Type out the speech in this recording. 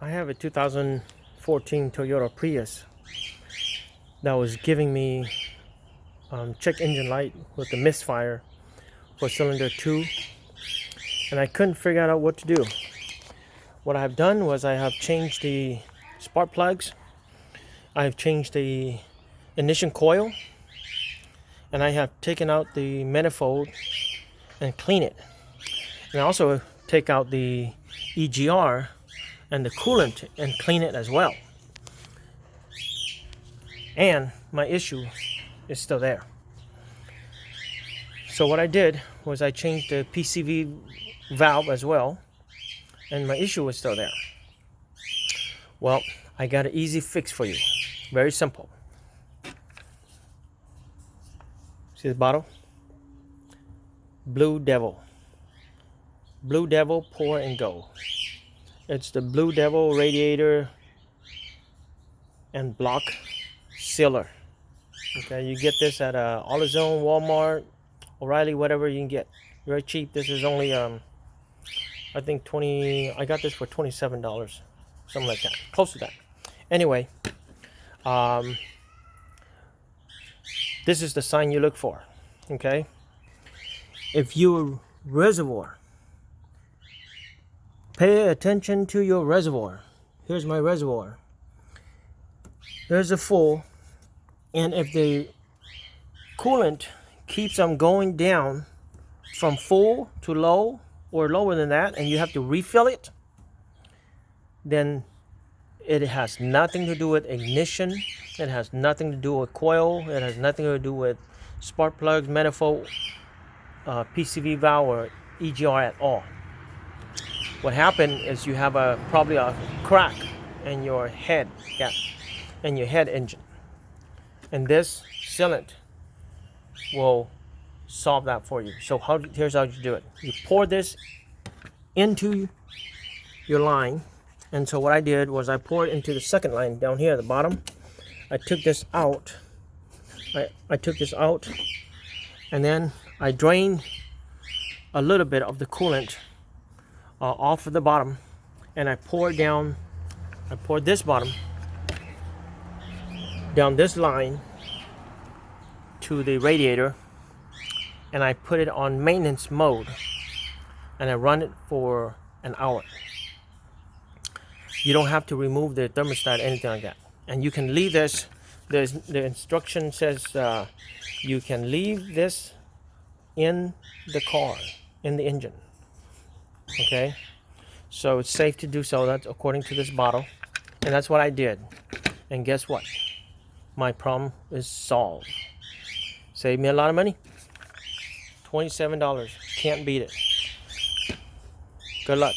I have a 2014 Toyota Prius that was giving me check engine light with the misfire for cylinder 2, and I couldn't figure out what to do. What I have done was I have changed the spark plugs, I have changed the ignition coil, and I have taken out the manifold and clean it. And I also take out the EGR and the coolant and clean it as well. And my issue is still there. So what I did was I changed the PCV valve as well, and my issue was still there. Well, I got an easy fix for you. Very simple. See the bottle? Blue Devil. Blue Devil Pour and Go. It's the Blue Devil radiator and block sealer. Okay, you get this at AutoZone, Walmart, O'Reilly, whatever you can get. Very cheap. This is only I think I got this for $27, something like that, close to that. Anyway, this is the sign you look for. Okay, if your reservoir, pay attention to your reservoir. Here's my reservoir. There's a full, and if the coolant keeps on going down from full to low or lower than that, and you have to refill it, then it has nothing to do with ignition. It has nothing to do with coil. It has nothing to do with spark plugs, manifold, PCV valve, or EGR at all. What happened is you have probably a crack in your head gap, in your head engine, and this sealant will solve that for you. So here's how you do it. You pour this into your line, and so what I did was I poured into the second line down here at the bottom. I took this out. I took this out, and then I drained a little bit of the coolant off of the bottom, and I poured this bottom down this line to the radiator, and I put it on maintenance mode, and I run it for an hour. You don't have to remove the thermostat, anything like that, and you can leave this. The instruction says you can leave this in the car, in the engine. Okay, so it's safe to do so. That's according to this bottle, and that's what I did. And guess what? My problem is solved. Saved me a lot of money. $27. Can't beat it. Good luck.